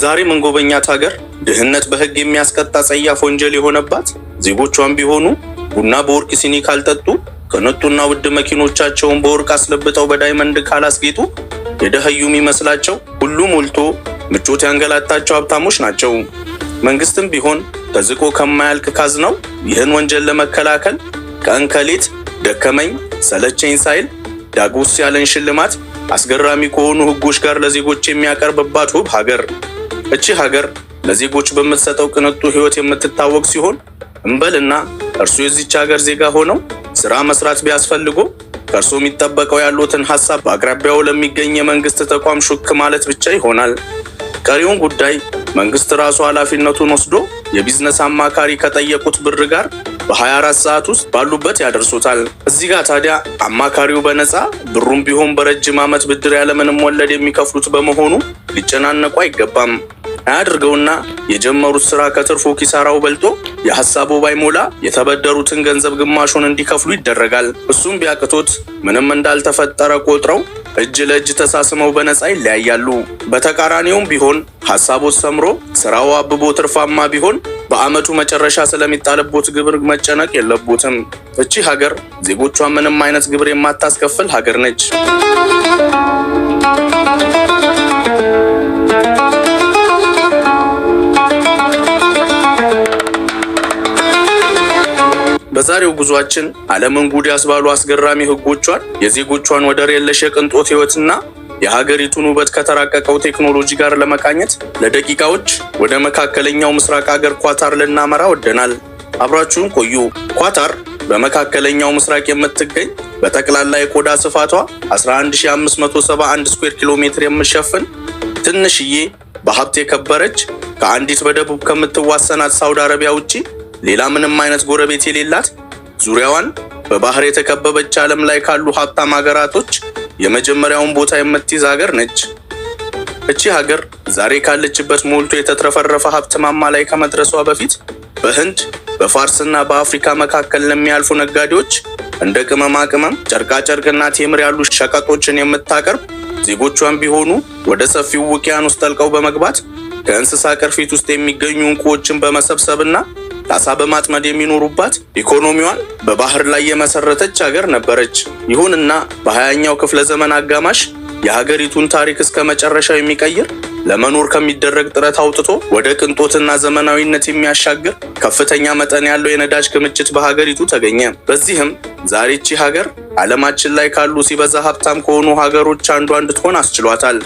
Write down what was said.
ዛሬ ምን ጎበኛት ሀገር ድህነት በህግ የሚያስቀጣ ጸያፍ ወንጀል የሆነባት ዜጎቿን ቢሆኑ ቡና በወርቅ ሲኒ ካልጠጡ ከነጡና ውድ መኪኖቻቸውን በወርቅ አስለብጠው በዳይመንድ ካላስጌጡ የደህዩ የሚመስላቸው ሁሉ ሞልቶ ምቾት ያንገላታቸው ሀብታሞች ናቸው። መንግስትም ቢሆን ተዝቆ ከማያልቅ ካዝናው ይህን ወንጀል ለመከላከል ቀን ከሌት ደከመኝ ሰለቸኝ ሳይል ዳጎስ ያለን ሽልማት አስገራሚ ከሆኑ ህጎች ጋር ለዜጎች የሚያቀርብባት ውብ ሀገር። እቺ ሀገር ለዜጎች በምትሰጠው ቅንጡ ህይወት የምትታወቅ ሲሆን እንበልና እርሱ የዚች ሀገር ዜጋ ሆነው ስራ መስራት ቢያስፈልጎ ከእርሱ የሚጠበቀው ያሉትን ሐሳብ በአቅራቢያው ለሚገኝ የመንግስት ተቋም ሹክ ማለት ብቻ ይሆናል። ቀሪውን ጉዳይ መንግስት ራሱ ኃላፊነቱን ወስዶ የቢዝነስ አማካሪ ከጠየቁት ብር ጋር በ24 ሰዓት ውስጥ ባሉበት ያደርሱታል። እዚህ ጋር ታዲያ አማካሪው በነፃ ብሩም ቢሆን በረጅም ዓመት ብድር ያለምንም ወለድ የሚከፍሉት በመሆኑ ሊጨናነቁ አይገባም። አያድርገውና የጀመሩት ስራ ከትርፉ ኪሳራው በልጦ የሐሳቡ ባይሞላ የተበደሩትን ገንዘብ ግማሹን እንዲከፍሉ ይደረጋል። እሱም ቢያቅቶት ምንም እንዳልተፈጠረ ቆጥረው እጅ ለእጅ ተሳስመው በነፃ ይለያያሉ። በተቃራኒውም ቢሆን ሐሳቦት ሰምሮ ስራው አብቦ ትርፋማ ቢሆን በአመቱ መጨረሻ ስለሚጣልቦት ግብር መጨነቅ የለቦትም። እቺ ሀገር ዜጎቿን ምንም አይነት ግብር የማታስከፍል ሀገር ነች። በዛሬው ጉዟችን ዓለምን ጉድ ያስባሉ አስገራሚ ህጎቿን፣ የዜጎቿን ወደር የለሽ የቅንጦት ህይወትና የሀገሪቱን ውበት ከተራቀቀው ቴክኖሎጂ ጋር ለመቃኘት ለደቂቃዎች ወደ መካከለኛው ምስራቅ ሀገር ኳታር ልናመራ ወደናል። አብራችሁን ቆዩ። ኳታር በመካከለኛው ምስራቅ የምትገኝ በጠቅላላ የቆዳ ስፋቷ 11571 ስኩዌር ኪሎ ሜትር የምትሸፍን ትንሽዬ በሀብት የከበረች ከአንዲት በደቡብ ከምትዋሰናት ሳውዲ አረቢያ ውጪ ሌላ ምንም አይነት ጎረቤት የሌላት ዙሪያዋን በባህር የተከበበች ዓለም ላይ ካሉ ሀብታም ሀገራቶች የመጀመሪያውን ቦታ የምትይዝ ሀገር ነች። እቺ ሀገር ዛሬ ካለችበት ሞልቶ የተትረፈረፈ ሀብት ማማ ላይ ከመድረሷ በፊት በህንድ በፋርስና በአፍሪካ መካከል ለሚያልፉ ነጋዴዎች እንደ ቅመማ ቅመም፣ ጨርቃ ጨርቅና ቴምር ያሉ ሸቀጦችን የምታቀርብ፣ ዜጎቿን ቢሆኑ ወደ ሰፊው ውቅያኖስ ጠልቀው በመግባት ከእንስሳ ቅርፊት ውስጥ የሚገኙ እንቁዎችን በመሰብሰብና አሳ በማጥመድ የሚኖሩባት ኢኮኖሚዋን በባህር ላይ የመሰረተች ሀገር ነበረች። ይሁንና በ20ኛው ክፍለ ዘመን አጋማሽ የሀገሪቱን ታሪክ እስከ መጨረሻው የሚቀይር ለመኖር ከሚደረግ ጥረት አውጥቶ ወደ ቅንጦትና ዘመናዊነት የሚያሻግር ከፍተኛ መጠን ያለው የነዳጅ ክምችት በሀገሪቱ ተገኘ። በዚህም ዛሬ እቺ ሀገር ዓለማችን ላይ ካሉ ሲበዛ ሀብታም ከሆኑ ሀገሮች አንዷ እንድትሆን አስችሏታል።